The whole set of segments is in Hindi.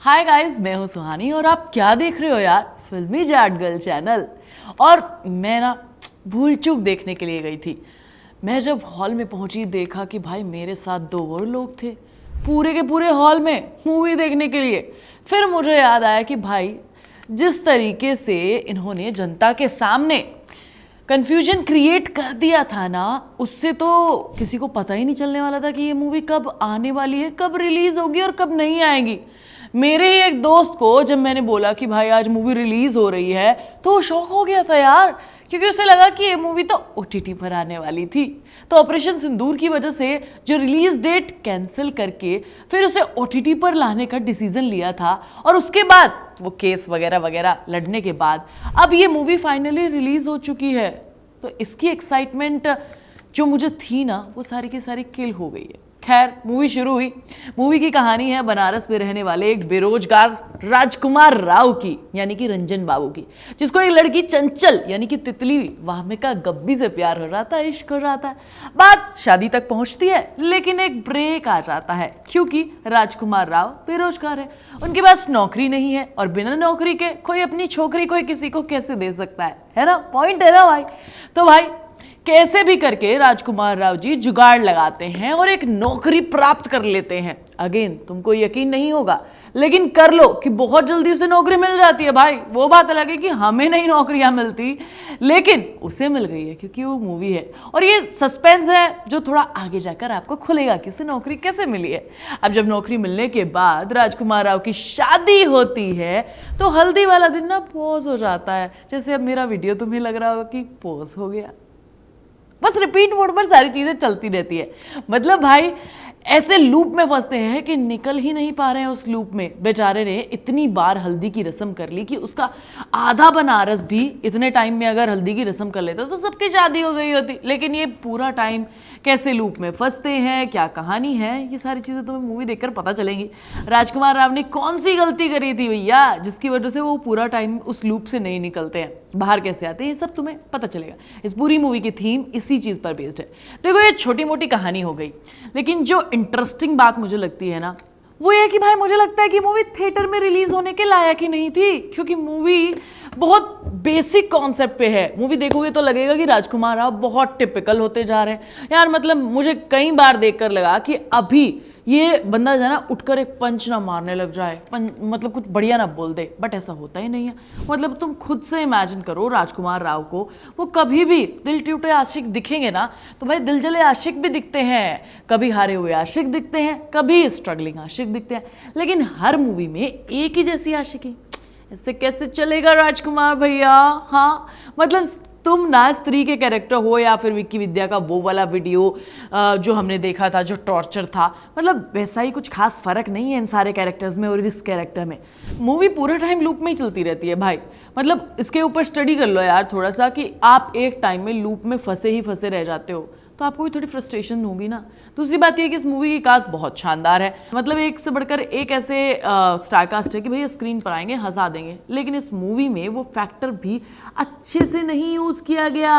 हाय गाइस, मैं हूं सुहानी और आप क्या देख रहे हो यार, फिल्मी जाट गर्ल चैनल। और मैं ना भूल चूक देखने के लिए गई थी। मैं जब हॉल में पहुंची देखा कि भाई मेरे साथ दो और लोग थे पूरे के पूरे हॉल में मूवी देखने के लिए। फिर मुझे याद आया कि भाई जिस तरीके से इन्होंने जनता के सामने कंफ्यूजन क्रिएट कर दिया था ना, उससे तो किसी को पता ही नहीं चलने वाला था कि ये मूवी कब आने वाली है, कब रिलीज होगी और कब नहीं आएगी। मेरे ही एक दोस्त को जब मैंने बोला कि भाई आज मूवी रिलीज हो रही है तो वो शॉक हो गया था यार, क्योंकि उसे लगा कि ये मूवी तो ओटीटी पर आने वाली थी। तो ऑपरेशन सिंदूर की वजह से जो रिलीज डेट कैंसिल करके फिर उसे ओटीटी पर लाने का डिसीजन लिया था, और उसके बाद वो केस वगैरह वगैरह लड़ने के बाद अब ये मूवी फाइनली रिलीज हो चुकी है। तो इसकी एक्साइटमेंट जो मुझे थी ना, वो सारी की सारी किल हो गई है। खैर, मूवी शुरू हुई। मूवी की कहानी है बनारस में रहने वाले एक बेरोजगार राजकुमार राव की, यानी कि रंजन बाबू की, जिसको एक लड़की चंचल यानी कि तितली वामिका गब्बी से प्यार हो रहा था, इश्क हो रहा था। बात शादी तक पहुंचती है, लेकिन एक ब्रेक आ जाता है क्योंकि राजकुमार राव बेरोजगार है, उनके पास नौकरी नहीं है, और बिना नौकरी के कोई अपनी छोकरी कोई किसी को कैसे दे सकता है ना, पॉइंट है ना भाई। तो भाई कैसे भी करके राजकुमार राव जी जुगाड़ लगाते हैं और एक नौकरी प्राप्त कर लेते हैं। अगेन, तुमको यकीन नहीं होगा, लेकिन कर लो कि बहुत जल्दी उसे नौकरी मिल जाती है। भाई वो बात अलग है कि हमें नहीं नौकरियां मिलती, लेकिन उसे मिल गई है क्योंकि वो मूवी है। और ये सस्पेंस है जो थोड़ा आगे जाकर आपको खुलेगा कि उसे नौकरी कैसे मिली है। अब जब नौकरी मिलने के बाद राजकुमार राव की शादी होती है तो हल्दी वाला दिन ना पॉज हो जाता है, जैसे अब मेरा वीडियो तुम्हें लग रहा होगा कि पॉज हो गया। बस रिपीट मोड पर सारी चीजें चलती रहती है। मतलब भाई ऐसे लूप में फंसते हैं कि निकल ही नहीं पा रहे हैं उस लूप में। बेचारे ने इतनी बार हल्दी की रस्म कर ली कि उसका आधा बनारस भी इतने टाइम में अगर हल्दी की रस्म कर लेता तो सबकी शादी हो गई होती। लेकिन ये पूरा टाइम कैसे लूप में फंसते हैं, क्या कहानी है, ये सारी चीज़ें तुम्हें मूवी देखकर पता चलेंगी। राजकुमार राव ने कौन सी गलती करी थी भैया जिसकी वजह से वो पूरा टाइम उस लूप से नहीं निकलते हैं, बाहर कैसे आते हैं, ये सब तुम्हें पता चलेगा। इस पूरी मूवी की थीम इसी चीज़ पर बेस्ड है। देखो, ये छोटी मोटी कहानी हो गई, लेकिन जो इंटरेस्टिंग बात मुझे लगती है ना, वो ये कि भाई मुझे लगता है कि मूवी थिएटर में रिलीज होने के लायक ही नहीं थी, क्योंकि मूवी बहुत बेसिक कॉन्सेप्ट पे है। मूवी देखोगे तो लगेगा कि राजकुमार राव बहुत टिपिकल होते जा रहे हैं यार। मतलब मुझे कई बार देखकर लगा कि अभी ये बंदा जो है ना उठकर एक पंच ना मारने लग जाए, मतलब कुछ बढ़िया ना बोल दे, बट ऐसा होता ही नहीं है। मतलब तुम खुद से इमेजिन करो राजकुमार राव को, वो कभी भी दिल टूटे आशिक दिखेंगे ना तो भाई दिल जले आशिक भी दिखते हैं, कभी हारे हुए आशिक दिखते हैं, कभी स्ट्रगलिंग आशिक दिखते हैं, लेकिन हर मूवी में एक ही जैसी आशिकी। ऐसे कैसे चलेगा राजकुमार भैया। हाँ, मतलब तुम ना स्त्री के कैरेक्टर हो या फिर विक्की विद्या का वो वाला वीडियो जो हमने देखा था जो टॉर्चर था, मतलब वैसा ही कुछ खास फर्क नहीं है इन सारे कैरेक्टर्स में और इस कैरेक्टर में। मूवी पूरा टाइम लूप में ही चलती रहती है भाई। मतलब इसके ऊपर स्टडी कर लो यार थोड़ा सा, कि आप एक टाइम में लूप में फंसे ही फंसे रह जाते हो तो आपको भी थोड़ी फ्रस्ट्रेशन होगी ना। दूसरी बात यह कि इस मूवी की कास्ट बहुत शानदार है। मतलब एक से बढ़कर एक ऐसे स्टार कास्ट है कि भैया स्क्रीन पर आएंगे हंसा देंगे, लेकिन इस मूवी में वो फैक्टर भी अच्छे से नहीं यूज़ किया गया।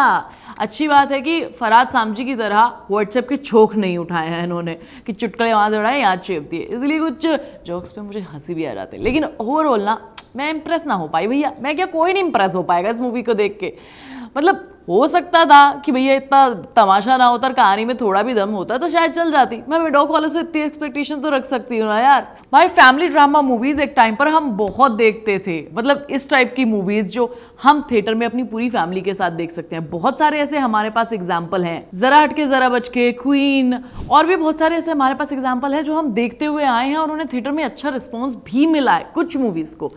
अच्छी बात है कि फरहाद सामजी की तरह व्हाट्सएप के छोक नहीं उठाए हैं इन्होंने कि चुटकुले वहाँ दौड़ाए यहाँ चेप दिए, इसलिए कुछ जोक्स पे मुझे हंसी भी आ जाती है। लेकिन ओवरऑल ना मैं इंप्रेस ना हो पाई भैया। मैं क्या, कोई नहीं इंप्रेस हो पाएगा इस मूवी को देख के। मतलब हो सकता था कि भैया इतना तमाशा ना होता और कहानी में थोड़ा भी दम होता तो शायद चल जाती। मैं विडोक वालों से इतनी एक्सपेक्टेशन तो रख सकती हूँ ना यार। भाई फैमिली ड्रामा मूवीज एक टाइम पर हम बहुत देखते थे। मतलब इस टाइप की मूवीज जो हम थिएटर में अपनी पूरी फैमिली के साथ देख सकते हैं। बहुत सारे ऐसे हमारे पास एग्जाम्पल हैं, जरा हटके जरा बचके, क्वीन, और भी बहुत सारे ऐसे हमारे पास एग्जाम्पल हैं जो हम देखते हुए आए हैं और उन्हें थिएटर में अच्छा रिस्पॉन्स भी मिला है कुछ मूवीज को।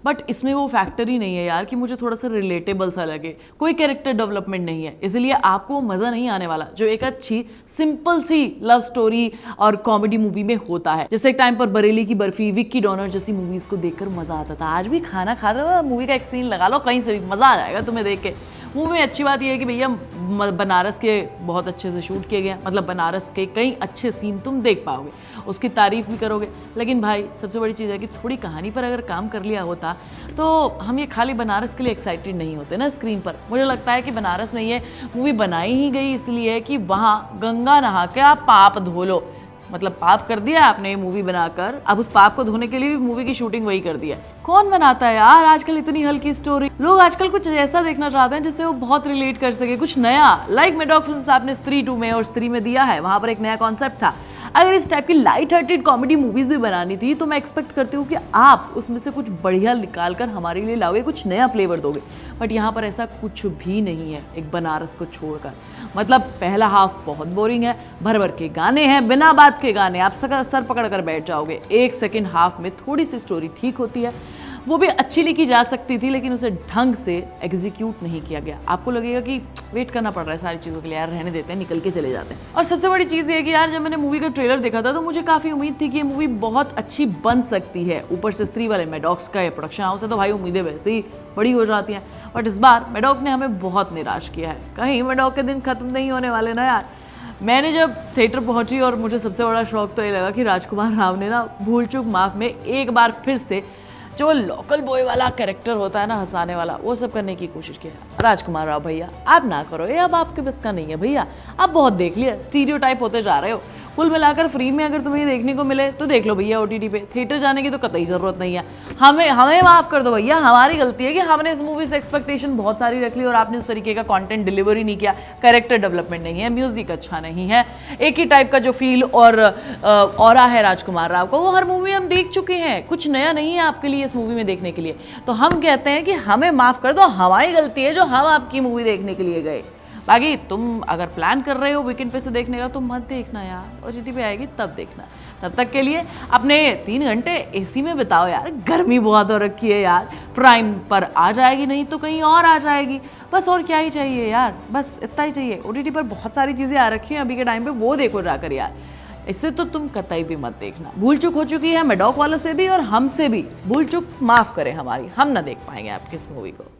बट इसमें वो फैक्टर ही नहीं है यार कि मुझे थोड़ा सा रिलेटेबल सा लगे, कोई कैरेक्टर डेवलपमेंट नहीं है, इसलिए आपको मज़ा नहीं आने वाला जो एक अच्छी सिंपल सी लव स्टोरी और कॉमेडी मूवी में होता है। जैसे एक टाइम पर बरेली की बर्फी, विक्की डॉनर जैसी मूवीज़ को देखकर मज़ा आता था। आज भी खाना खा रहे हो, मूवी का एक सीन लगा लो कहीं से भी, मज़ा आ जाएगा तुम्हें देख के। मूवी में अच्छी बात यह है कि भैया बनारस के बहुत अच्छे से शूट किए गए, मतलब बनारस के कई अच्छे सीन तुम देख पाओगे, उसकी तारीफ भी करोगे। लेकिन भाई सबसे बड़ी चीज़ है कि थोड़ी कहानी पर अगर काम कर लिया होता तो हम ये खाली बनारस के लिए एक्साइटेड नहीं होते ना स्क्रीन पर। मुझे लगता है कि बनारस में ये मूवी बनाई ही गई इसलिए कि वहाँ गंगा नहा के आप पाप धो लो। मतलब पाप कर दिया आपने ये मूवी बनाकर, अब उस पाप को धोने के लिए भी मूवी की शूटिंग वही कर दिया। कौन बनाता है यार आजकल इतनी हल्की स्टोरी? लोग आजकल कुछ ऐसा देखना चाहते हैं जिससे वो बहुत रिलेट कर सके, कुछ नया। लाइक मेडॉक फिल्म्स आपने स्त्री 2 में और स्त्री में दिया है, वहां पर एक नया कॉन्सेप्ट था। अगर इस टाइप की लाइट हार्टेड कॉमेडी मूवीज भी बनानी थी तो मैं एक्सपेक्ट करती हूँ कि आप उसमें से कुछ बढ़िया निकाल कर हमारे लिए लाओगे, कुछ नया फ्लेवर दोगे। बट यहाँ पर ऐसा कुछ भी नहीं है, एक बनारस को छोड़कर। मतलब पहला हाफ बहुत बोरिंग है, भर भर के गाने हैं, बिना बात के गाने, आप सर पकड़ कर बैठ जाओगे। एक सेकेंड हाफ में थोड़ी सी स्टोरी ठीक होती है, वो भी अच्छी लिखी जा सकती थी, लेकिन उसे ढंग से एग्जीक्यूट नहीं किया गया। आपको लगेगा कि वेट करना पड़ रहा है सारी चीज़ों के लिए, यार रहने देते हैं, निकल के चले जाते हैं। और सबसे बड़ी चीज़ ये है कि यार जब मैंने मूवी का ट्रेलर देखा था तो मुझे काफ़ी उम्मीद थी कि ये मूवी बहुत अच्छी बन सकती है। ऊपर से स्त्री वाले मेडॉक्स का ये प्रोडक्शन हाउस है तो भाई उम्मीदें वैसे ही बड़ी हो जाती हैं। बट इस बार मेडॉक ने हमें बहुत निराश किया है। कहीं मेडॉक के दिन खत्म नहीं होने वाले ना यार। मैंने जब थिएटर पहुंची और मुझे सबसे बड़ा शौक तो ये लगा कि राजकुमार राव ने ना भूल चूक माफ में एक बार फिर से जो लोकल बॉय वाला कैरेक्टर होता है ना, हंसाने वाला, वो सब करने की कोशिश की है। राजकुमार राव भैया आप ना करो ये, अब आपके बस का नहीं है भैया, आप बहुत देख लिया, स्टीरियोटाइप होते जा रहे हो। कुल मिलाकर फ्री में अगर तुम्हें देखने को मिले तो देख लो भैया OTT पे, थिएटर जाने की तो कतई ज़रूरत नहीं है। हमें माफ़ कर दो भैया, हमारी गलती है कि हमने इस मूवी से एक्सपेक्टेशन बहुत सारी रख ली और आपने इस तरीके का कंटेंट डिलीवरी नहीं किया। कैरेक्टर डेवलपमेंट नहीं है, म्यूजिक अच्छा नहीं है, एक ही टाइप का जो फील और ऑरा है राजकुमार राव को, वो हर मूवी हम देख चुके हैं। कुछ नया नहीं है आपके लिए इस मूवी में देखने के लिए। तो हम कहते हैं कि हमें माफ़ कर दो, हमारी गलती है जो हम आपकी मूवी देखने के लिए गए। बाकी तुम अगर प्लान कर रहे हो वीकेंड पे से देखने का तो मत देखना यार, OTT पे आएगी तब देखना। तब तक के लिए अपने 3 घंटे AC में बिताओ यार, गर्मी बहुत हो रखी है यार। प्राइम पर आ जाएगी, नहीं तो कहीं और आ जाएगी, बस और क्या ही चाहिए यार, बस इतना ही चाहिए। OTT पर बहुत सारी चीज़ें आ रखी हैं अभी के टाइम पे, वो देखो जाकर यार। इससे तो तुम कतई भी मत देखना। भूल चूक हो चुकी है मेडॉक वालों से भी और हमसे भी, भूल चूक माफ़ करें हमारी, हम ना देख पाएंगे आपकी इस मूवी को।